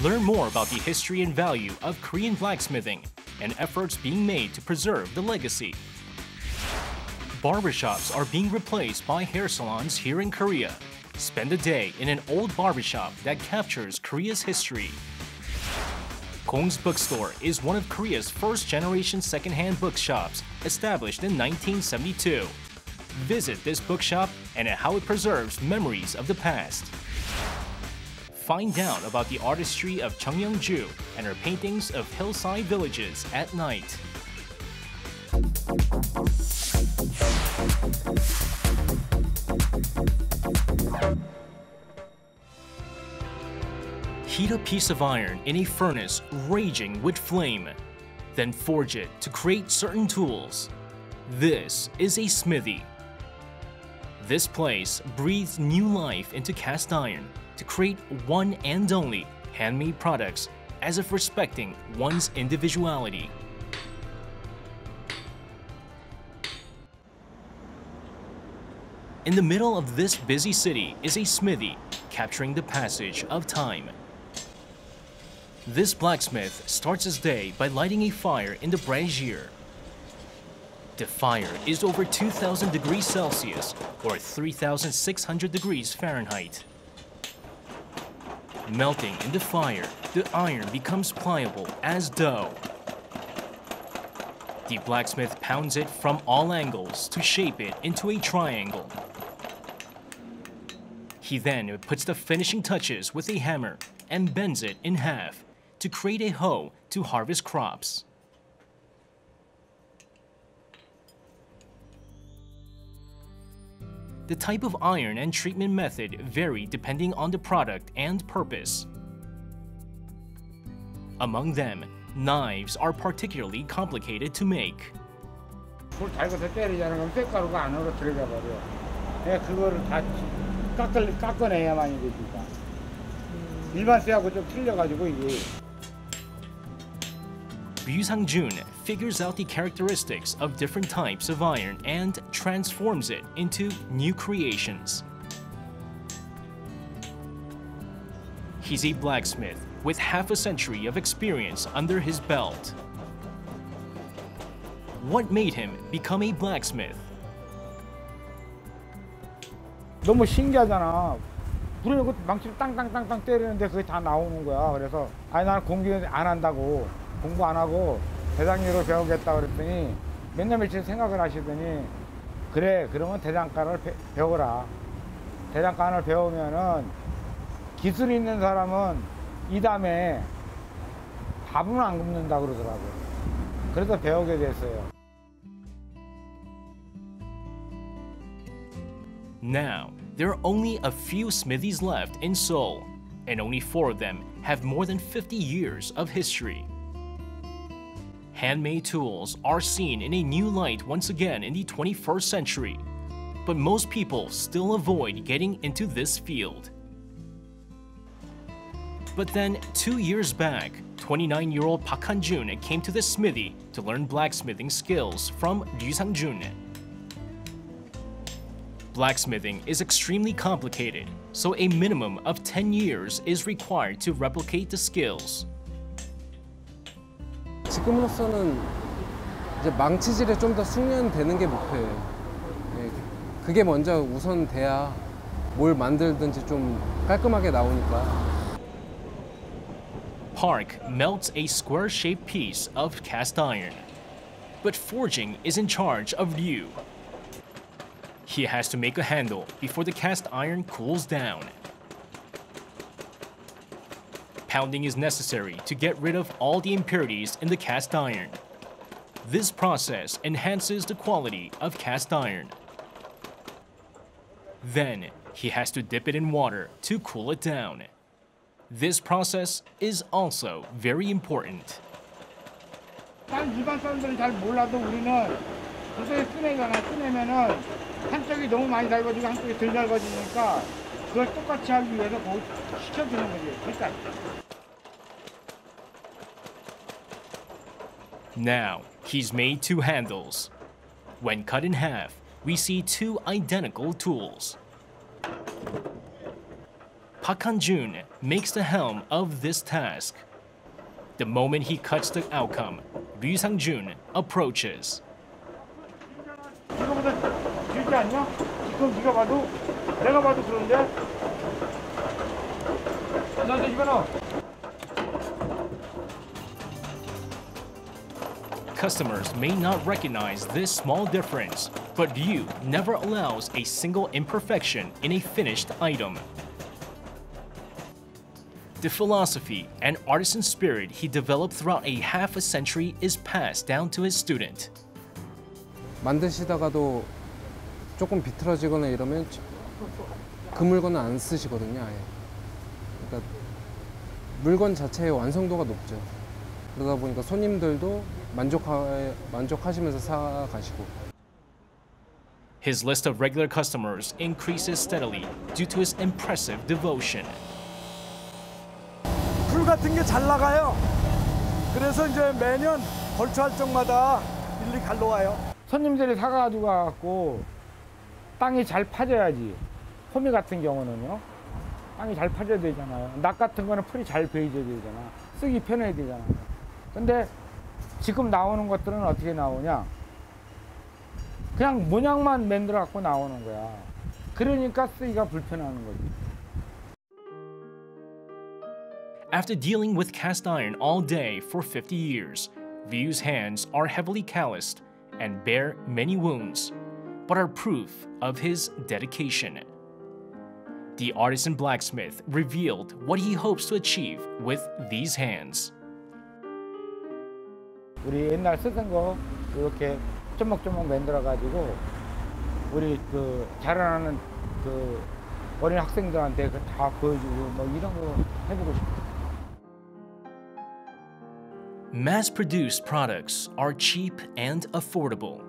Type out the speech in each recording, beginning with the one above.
Learn more about the history and value of Korean blacksmithing and efforts being made to preserve the legacy. Barbershops are being replaced by hair salons here in Korea. Spend a day in an old barbershop that captures Korea's history. Gong's Bookstore is one of Korea's first-generation second-hand bookshops, established in 1972. Visit this bookshop and how it preserves memories of the past. Find out about the artistry of Chung Young-ju and her paintings of hillside villages at night. Heat a piece of iron in a furnace raging with flame, then forge it to create certain tools. This is a smithy. This place breathes new life into cast iron to create one and only handmade products as if respecting one's individuality. In the middle of this busy city is a smithy, capturing the passage of time. This blacksmith starts his day by lighting a fire in the brazier. The fire is over 2,000 degrees Celsius or 3,600 degrees Fahrenheit. Melting in the fire, the iron becomes pliable as dough. The blacksmith pounds it from all angles to shape it into a triangle. He then puts the finishing touches with a hammer and bends it in half to create a hoe to harvest crops. The type of iron and treatment method vary depending on the product and purpose. Among them, knives are particularly complicated to make. 불 달궈서 때리자는 건 쇳가루가 안으로 들어가 버려. 내가 그거를 다 깎아내야만이 되니까. 일반 쇠하고 좀 틀려가지고 이게. Ryu Sang-joon figures out the characteristics of different types of iron and transforms it into new creations. He's a blacksmith with half a century of experience under his belt. What made him become a blacksmith? 너무 신기하잖아. 불에 그 망치를 땅땅땅땅 때리는데 그게 다 나오는 거야. 그래서 아니 나는 공부 안 한다고. 공부 안 하고 대장님으로 배우겠다 그랬더니 몇날 며칠 생각을 하시더니 그래 그러면 대장간을 배워라. 대장간을 배우면은 기술 있는 사람은 이 다음에 밥은 안 굶는다 그러더라고요. 그래서 배우게 됐어요. Now, there are only a few smithies left in Seoul, and only 4 of them have more than 50 years of history. Handmade tools are seen in a new light once again in the 21st century, but most people still avoid getting into this field. But then, 2 years back, 29-year-old Park Han-jun came to the smithy to learn blacksmithing skills from Ryu Sang-joon. Blacksmithing is extremely complicated, so a minimum of 10 years is required to replicate the skills. 지금으로서는 이제 망치질에 좀 더 숙련되는 게 목표예요. 예, 그게 먼저 우선 돼야 뭘 만들든지 좀 깔끔하게 나오니까. Park melts a square-shaped piece of cast iron, but forging is in charge of Ryu. He has to make a handle before the cast iron cools down. Pounding is necessary to get rid of all the impurities in the cast iron. This process enhances the quality of cast iron. Then, he has to dip it in water to cool it down. This process is also very important. 일반 사람들은 잘 몰라도 우리는 도저히 꺼내잖아. 꺼내면은 한쪽이 너무 많이 달궈지고 한쪽이 덜 달궈지니까 그걸 똑같이 하기 위해서 거기 시켜주는 거지. 그러니까. Now, he's made 2 handles. When cut in half, we see 2 identical tools. Park Han-joon makes the helm of this task. The moment he cuts the outcome, Ryu Sang-joon approaches. 이거보다 길지 않냐? 지금 네가 봐도 내가 봐도 그런데. 나한테 이거는. Customers may not recognize this small difference, but Ryu never allows a single imperfection in a finished item. The philosophy and artisan spirit he developed throughout a half a century is passed down to his student. 만드시다가도 조금 비틀어지거나 이러면 그 물건은 안 쓰시거든요, 아예. 그러니까 물건 자체의 완성도가 높죠. 그러다 보니까 손님들도 만족하시면서 사가시고. His list of regular customers increases steadily due to his impressive devotion. 풀 같은 게 잘 나가요. 그래서 이제 매년 벌초 활동마다 일일이 갈러 와요. 손님들이 사가지고 와갖고 땅이 잘 파져야지. 호미 같은 경우는요. 땅이 잘 파져야 되잖아요. 낙 같은 거는 풀이 잘 베이져야 되잖아. 쓰기 편해야 되잖아. 근데 지금 나오는 것들은 어떻게 나오냐? 그냥 모양만 만들어 갖고 나오는 거야. 그러니까 쓰기가 불편한 거지. After dealing with cast iron all day for 50 years, Ryu's hands are heavily calloused and bear many wounds, but are proof of his dedication. The artisan blacksmith revealed what he hopes to achieve with these hands. 우리 옛날 쓰던 거 이렇게 조목조목 만들어 가지고 우리 그 자라나는 그 어린 학생들한테 다 보여주고 뭐 이런 거 해보고 싶어. Mass-produced products are cheap and affordable.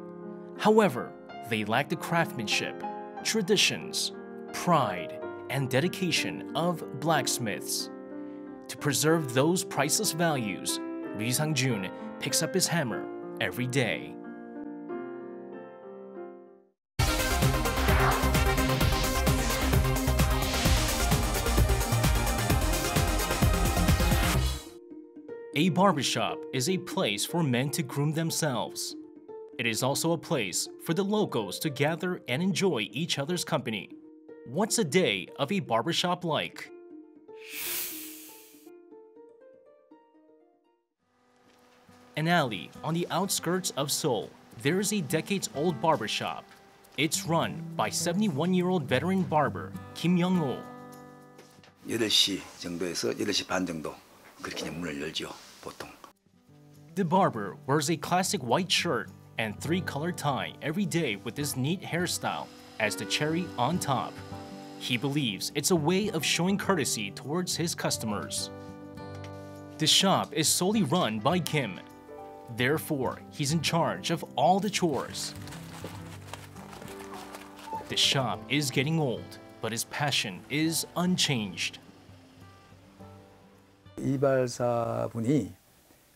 However, they lack the craftsmanship, traditions, pride, and dedication of blacksmiths. To preserve those priceless values, Ryu Sang-joon picks up his hammer every day. A barbershop is a place for men to groom themselves. It is also a place for the locals to gather and enjoy each other's company. What's a day of a barbershop like? An alley on the outskirts of Seoul, there is a decades-old barbershop. It's run by 71-year-old veteran barber Kim Young-ho. 8시 정도에서 8시 반 정도 그렇게 문을 열죠, 보통. The barber wears a classic white shirt and 3-color tie every day with this neat hairstyle as the cherry on top. He believes it's a way of showing courtesy towards his customers. The shop is solely run by Kim. Therefore, he's in charge of all the chores. The shop is getting old, but his passion is unchanged. 이발사분이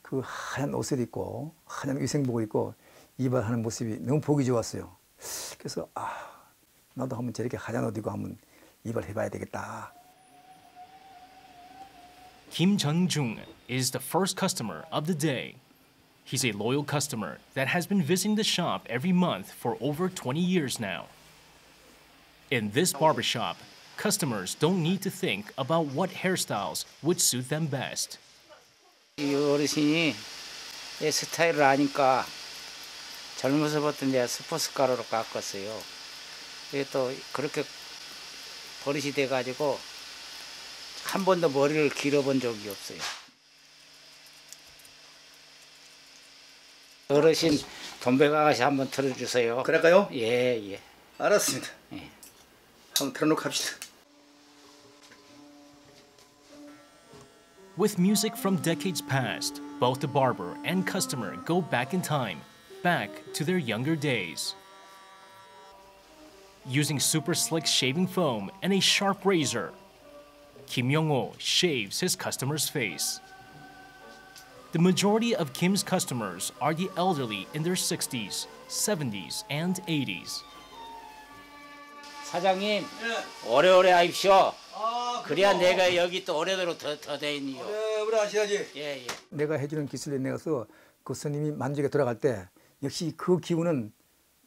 그 하얀 옷을 입고 하얀 위생복을 입고 이발하는 모습이 너무 보기 좋았어요. 그래서 나도 한번 저렇게 하얀 옷 입고 한번 이발해봐야 되겠다. Kim Jung is the first customer of the day. He's a loyal customer that has been visiting the shop every month for over 20 years now. In this barbershop, customers don't need to think about what hairstyles would suit them best. 이 어르신이 이 스타일을 아니까 젊어서부터 이제 스포츠 가루로 깎았어요. 이게 또 그렇게 버릇이 돼가지고 한 번도 머리를 길어본 적이 없어요. 어르신 돈백 아가씨 한번 틀어주세요. 그럴까요? 예, 예. 알았습니다. 예. 한번 틀어놓고 합시다. With music from decades past, both the barber and customer go back in time, back to their younger days. Using super slick shaving foam and a sharp razor, Kim Young-ho shaves his customer's face. The majority of Kim's customers are the elderly in their 60s, 70s, and 80s. 사장님, 오래오래 하십시오. 그래야 내가 여기 또 오래도록 더 되니요. 오래 하셔야지. 예, 예. 내가 해주는 기술에 내가서 그 손님이 만족에 돌아갈 때 역시 그 기분은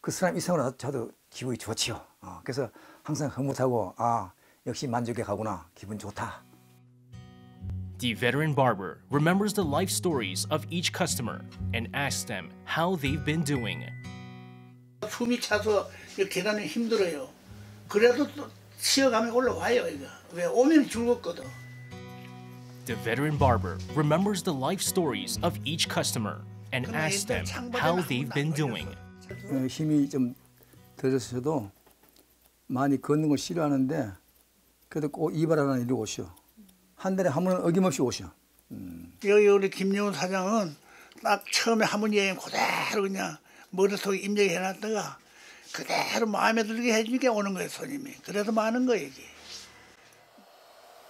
그 사람 이상으로 저도 기분이 좋지요. 그래서 항상 흐뭇하고 역시 만족해 가구나. 기분 좋다. The veteran barber remembers the life stories of each customer and asks them how they've been doing. 숨이 차서 계단이 힘들어요. 그래도 또 쉬어가면 올라와요. 이거 왜 오면 즐겁거든. The veteran barber remembers the life stories of each customer and asks them how they've been doing. 힘이 좀 들으셔도 많이 걷는 걸 싫어하는데 그래도 꼭 이발하는 일로 오시오. 한 달에 한 번은 어김없이 오시오. 여기 우리 김영훈 사장은 딱 처음에 한번 여행 그대로 그냥 머릿속에 입력해놨다가 그대로 마음에 들게 해주니까 오는 거예요, 손님이. 그래서 많은 거예요, 이게.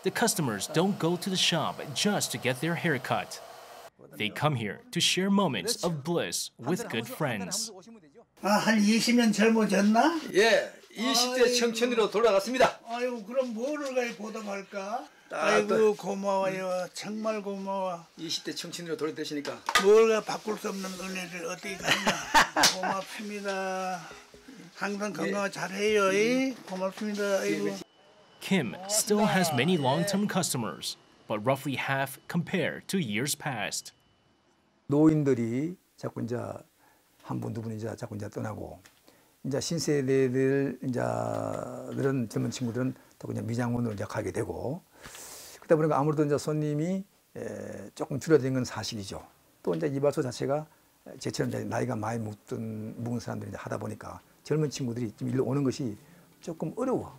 The customers don't go to the shop just to get their hair cut. They come here to share moments of bliss with good friends. 한 20년 젊어졌나? 예, 20대 청춘으로 돌아갔습니다. 아이고, 그럼 뭐를 가야 보답할까? 아이고, 고마워요. 정말 고마워. 20대 청춘으로 돌아되시니까 뭘가 바꿀 수 없는 은혜를 어떻게 갔나? 고맙습니다. 항상 건강 잘해요. 고맙습니다. 아이고. Kim still has many long-term customers, but roughly half compared to years past. 노인들이 자꾸 이제 한 분, 두 분이 이제 자꾸 이제 떠나고 이제 신세대들 이제들은 젊은 친구들은 또 그냥 미장원으로 이제 가게 되고 그러다 보니까 아무래도 이제 손님이 조금 줄어든 건 사실이죠. 또 이제 이발소 자체가 제처럼 이제 나이가 많이 묵은 사람들이 이제 하다 보니까 젊은 친구들이 좀 일로 오는 것이 조금 어려워.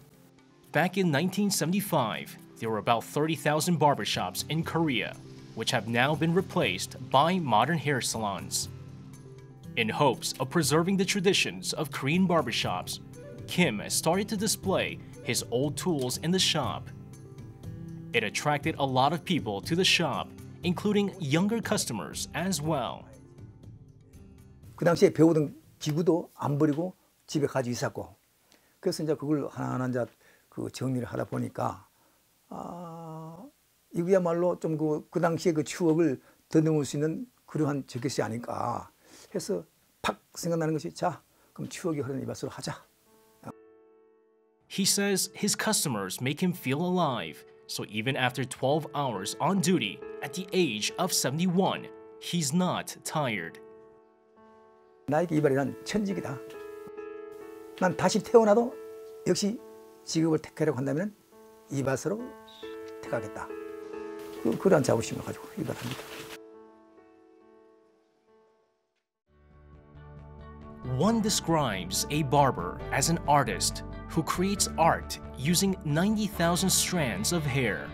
Back in 1975, there were about 30,000 barbershops in Korea, which have now been replaced by modern hair salons. In hopes of preserving the traditions of Korean barbershops, Kim started to display his old tools in the shop. It attracted a lot of people to the shop, including younger customers as well. 그 당시에 배우던 기구도 안 버리고 집에 가지고 있었고, 그래서 이제 그걸 하나하나 이제 그 정리를 하다 보니까 이거야말로 좀 그 당시에 그 추억을 더듬을 수 있는 그러한 저것이 아닐까 해서 팍 생각나는 것이 자, 그럼 추억이 흐르는 이발소로 하자. He says his customers make him feel alive, so even after 12 hours on duty at the age of 71, he's not tired. 나에게 이발이란 천직이다. 난 다시 태어나도 역시 직업을 택하려고 한다면 이발소로 택하겠다. 그런 자부심을 가지고 이발합니다. One describes a barber as an artist who creates art using 90,000 strands of hair.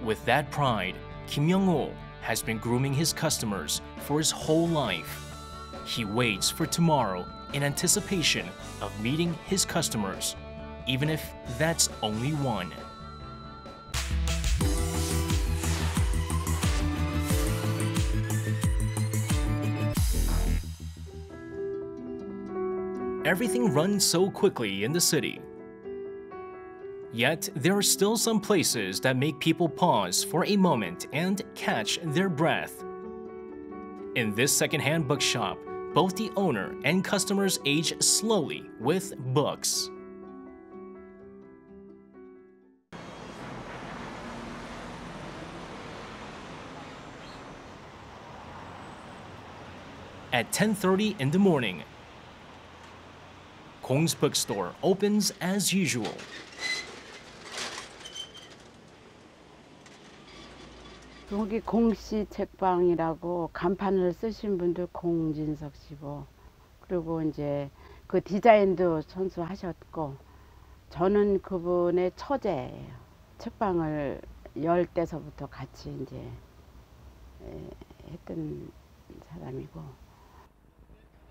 With that pride, Kim Young-ho has been grooming his customers for his whole life. He waits for tomorrow in anticipation of meeting his customers, even if that's only one. Everything runs so quickly in the city. Yet, there are still some places that make people pause for a moment and catch their breath. In this second-hand bookshop, both the owner and customers age slowly with books. At 10:30 in the morning, Gong's bookstore opens as usual. 여기 공씨 책방이라고 간판을 쓰신 분도 공진석 씨고, 그리고 이제 그 디자인도 선수하셨고, 저는 그분의 처제예요. 책방을 열 때서부터 같이 이제 했던 사람이고.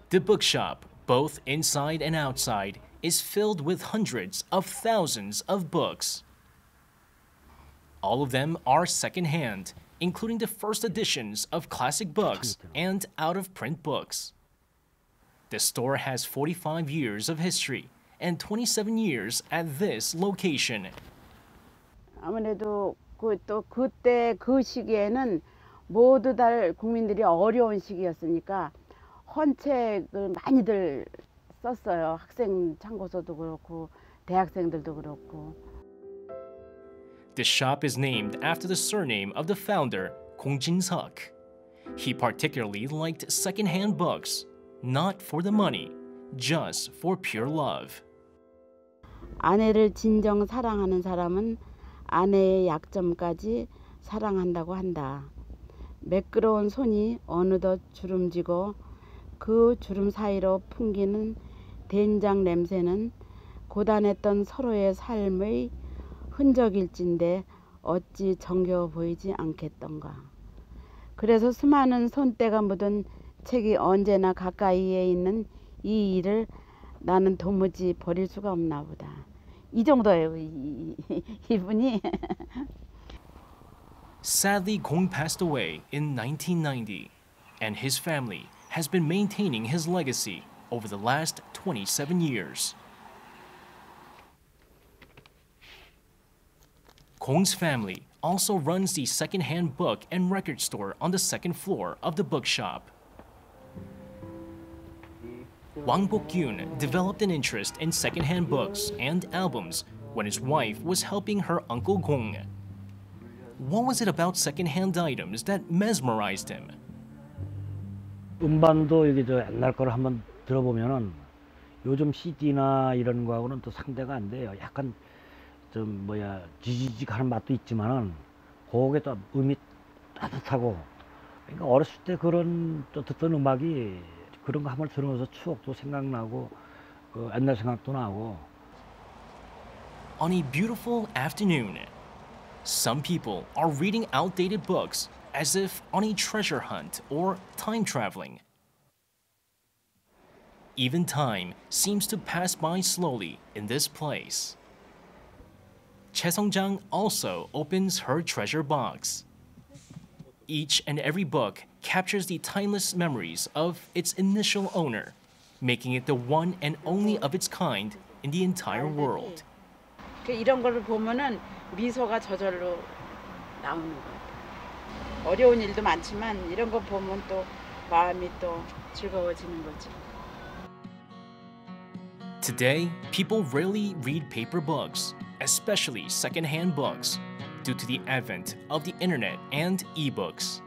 The bookshop, both inside and outside, is filled with hundreds of thousands of books. All of them are second-hand, including the first editions of classic books and out-of-print books. The store has 45 years of history and 27 years at this location. 아무래도 또 그때 그 시기에는 모두 다 국민들이 어려운 시기였으니까 헌책을 많이들 썼어요. 학생 참고서도 그렇고 대학생들도 그렇고. The shop is named after the surname of the founder, Gong. He particularly liked second-hand books, not for the money, just for pure love. 아내를 진정 사랑하는 사람은 아내의 약점까지 사랑한다고 한다. 매끄러운 손이 어느덧 주름지고 그 주름 사이로 풍기는 된장 냄새는 고단했던 서로의 삶의 흔적일진데 어찌 정겨워 보이지 않겠던가. 그래서 수많은 손때가 묻은 책이 언제나 가까이에 있는 이 일을 나는 도무지 버릴 수가 없나 보다. 이 정도예요, 이분이. Sadly, Gong passed away in 1990, and his family has been maintaining his legacy over the last 27 years. Gong's family also runs the second-hand book and record store on the second floor of the bookshop. Wang Bok-yoon developed an interest in second-hand books and albums when his wife was helping her uncle Gong. What was it about second-hand items that mesmerized him? 음반도 이게 저 옛날 거를 한번 들어보면은 요즘 CD나 이런 거하고는 또 상대가 안 돼요. 약간 좀 지지직하는 맛도 있지만은 그게 또 음이 따뜻하고. 그러니까 어렸을 때 그런 또 듣던 음악이 그런 거 한번 들으면서 추억도 생각나고 그 옛날 생각도 나고. On a beautiful afternoon, some people are reading outdated books as if on a treasure hunt or time traveling. Even time seems to pass by slowly in this place. Choi Sung-jang also opens her treasure box. Each and every book captures the timeless memories of its initial owner, making it the one and only of its kind in the entire world. 이런 거를 보면은 미소가 저절로 나오는 것 같아요. 어려운 일도 많지만 이런 거 보면 또 마음이 또 즐거워지는 거지. Today, people rarely read paper books, especially second-hand books, due to the advent of the internet and ebooks.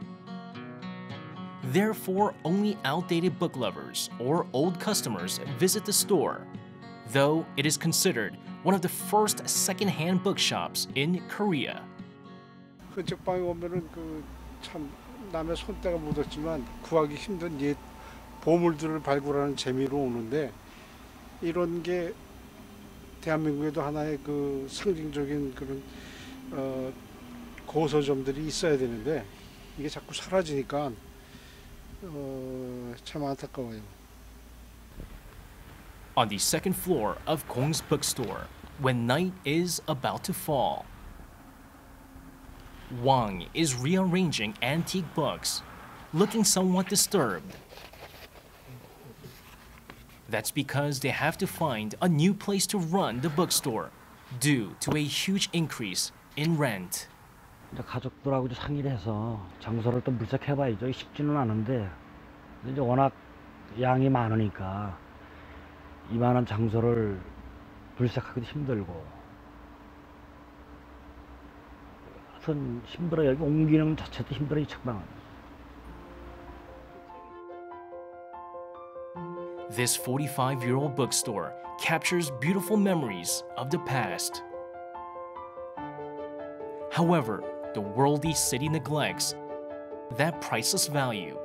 Therefore, only outdated book lovers or old customers visit the store, though it is considered one of the first second-hand bookshops in Korea. 그 책방에 오면은 참 남의 손때가 묻었지만 구하기 힘든 옛 보물들을 발굴하는 재미로 오는데 이런 게 대한민국에도 하나의 그 상징적인 그런 고서점들이 있어야 되는데 이게 자꾸 사라지니까 참 안타까워요. On the second floor of Gong's bookstore, when night is about to fall, Wang is rearranging antique books, looking somewhat disturbed. That's because they have to find a new place to run the bookstore due to a huge increase in rent. 이제 가족들하고 상의를 해서 장소를 또 물색해봐야죠. 쉽지는 않은데 이제 워낙 양이 많으니까 이만한 장소를 물색하기도 힘들고 하여튼 힘들어. 여기 옮기는 자체도 힘들어 이 책방은. This 45-year-old bookstore captures beautiful memories of the past. However, the worldly city neglects that priceless value.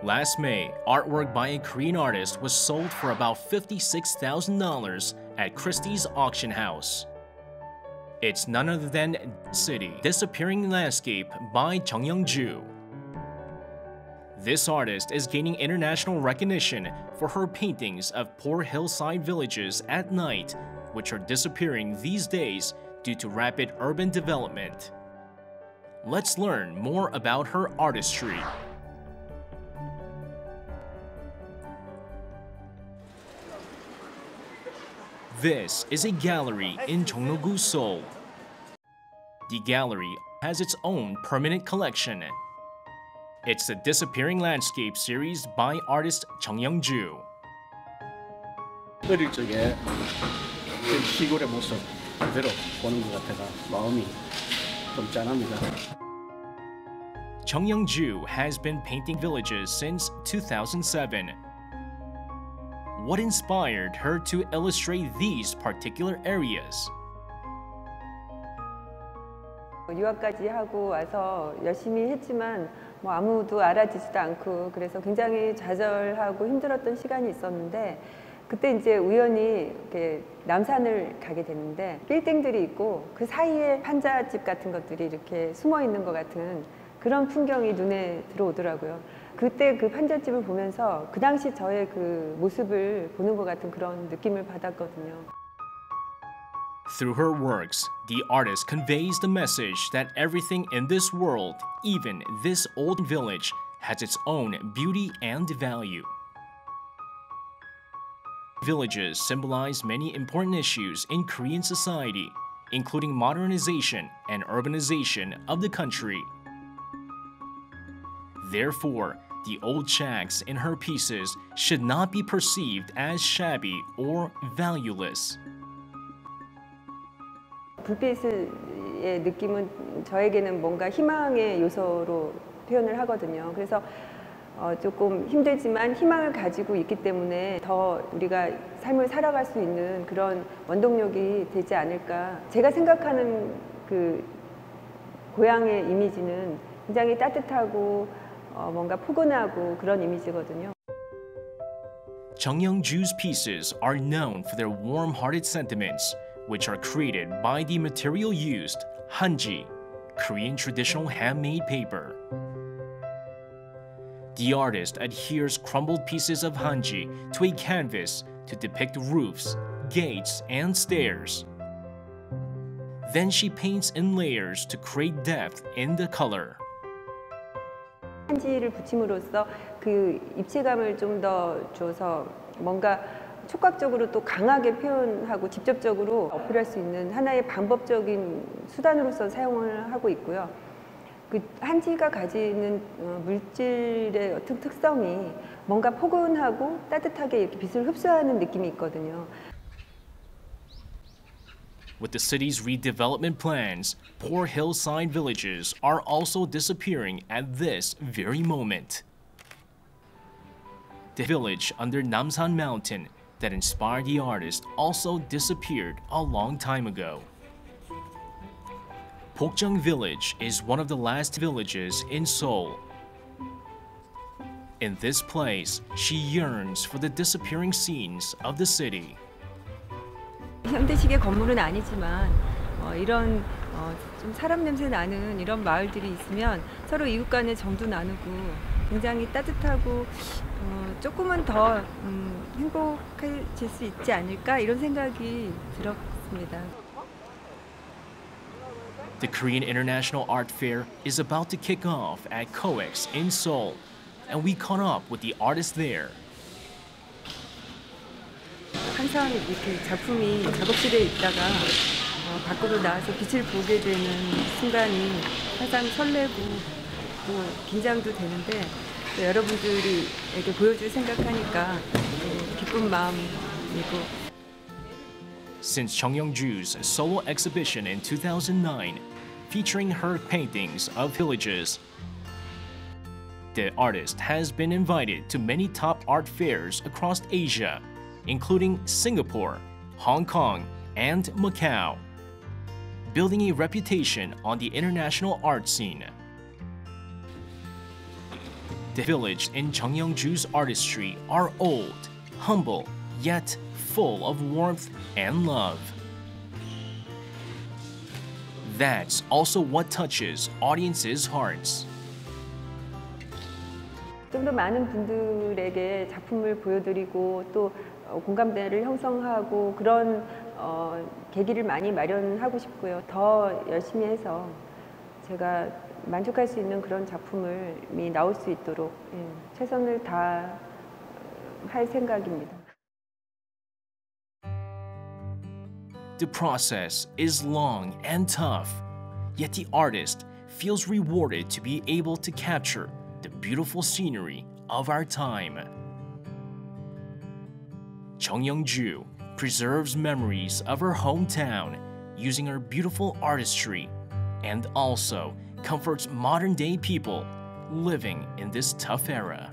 Last May, artwork by a Korean artist was sold for about $56,000 at Christie's auction house. It's none other than City, Disappearing Landscape by Joung. This artist is gaining international recognition for her paintings of poor hillside villages at night, which are disappearing these days due to rapid urban development. let's learn more about her artistry. This is a gallery in Jeongno-gu, Seoul. The gallery has its own permanent collection. It's the Disappearing Landscape series by artist Joung. 어릴 적에 시골의 모습 그대로 보는 것 같아가 마음이 좀 짠합니다. Joung has been painting villages since 2007. What inspired her to illustrate these particular areas? 유학까지 하고 와서 열심히 했지만 뭐 아무도 알아주지도 않고 그래서 굉장히 좌절하고 힘들었던 시간이 있었는데 그때 이제 우연히 이렇게 남산을 가게 됐는데 빌딩들이 있고 그 사이에 판잣집 같은 것들이 이렇게 숨어 있는 것 같은 그런 풍경이 눈에 들어오더라고요. 그때 그 판잣집을 보면서 그 당시 저의 그 모습을 보는 것 같은 그런 느낌을 받았거든요. Through her works, the artist conveys the message that everything in this world, even this old village, has its own beauty and value. Villages symbolize many important issues in Korean society, including modernization and urbanization of the country. Therefore, the old shacks in her pieces should not be perceived as shabby or valueless. 불빛의 느낌은 저에게는 뭔가 희망의 요소로 표현을 하거든요. 그래서 조금 힘들지만 희망을 가지고 있기 때문에 더 우리가 삶을 살아갈 수 있는 그런 원동력이 되지 않을까. 제가 생각하는 그 고향의 이미지는 굉장히 따뜻하고 뭔가 포근하고 그런 이미지거든요. Joung's pieces are known for their warm-hearted sentiments, which are created by the material used, hanji, Korean traditional handmade paper. The artist adheres crumbled pieces of hanji to a canvas to depict roofs, gates, and stairs. Then she paints in layers to create depth in the color. 한지를 붙임으로써 그 입체감을 좀 더 줘서 뭔가 촉각적으로 또 강하게 표현하고 직접적으로 어필할 수 있는 하나의 방법적인 수단으로서 사용을 하고 있고요. 그 한지가 가지는 물질의 어떤 특성이 뭔가 포근하고 따뜻하게 이렇게 빛을 흡수하는 느낌이 있거든요. With the city's redevelopment plans, poor hillside villages are also disappearing at this very moment. The village under Namsan Mountain that inspired the artist also disappeared a long time ago. Pokjeong Village is one of the last villages in Seoul. In this place, she yearns for the disappearing scenes of the city. 현대식의 건물은 아니지만 이런 좀 사람 냄새 나는 이런 마을들이 있으면 서로 이웃 간에 정도 나누고 굉장히 따뜻하고 조금은 더 행복해질 수 있지 않을까 이런 생각이 들었습니다. The Korean International Art Fair is about to kick off at COEX in Seoul, and we caught up with the artists there. 항상 이렇게 작품이 작업실에 있다가 밖으로 나와서 빛을 보게 되는 순간이 항상 설레고 또 긴장도 되는데 또 여러분들이 이렇게 보여줄 생각하니까 기쁜 마음이고. Since Joung's solo exhibition in 2009, featuring her paintings of villages, the artist has been invited to many top art fairs across Asia, including Singapore, Hong Kong, and Macau, building a reputation on the international art scene. The village in Joung's artistry are old, humble, yet full of warmth and love. That's also what touches audiences' hearts. 좀 더 많은 분들에게 작품을 보여드리고 또 공감대를 형성하고 그런 계기를 많이 마련하고 싶고요. 더 열심히 해서 제가 만족할 수 있는 그런 작품이 나올 수 있도록 최선을 다할 생각입니다. The process is long and tough, yet the artist feels rewarded to be able to capture the beautiful scenery of our time. Jeong preserves memories of her hometown using her beautiful artistry and also comforts modern-day people living in this tough era.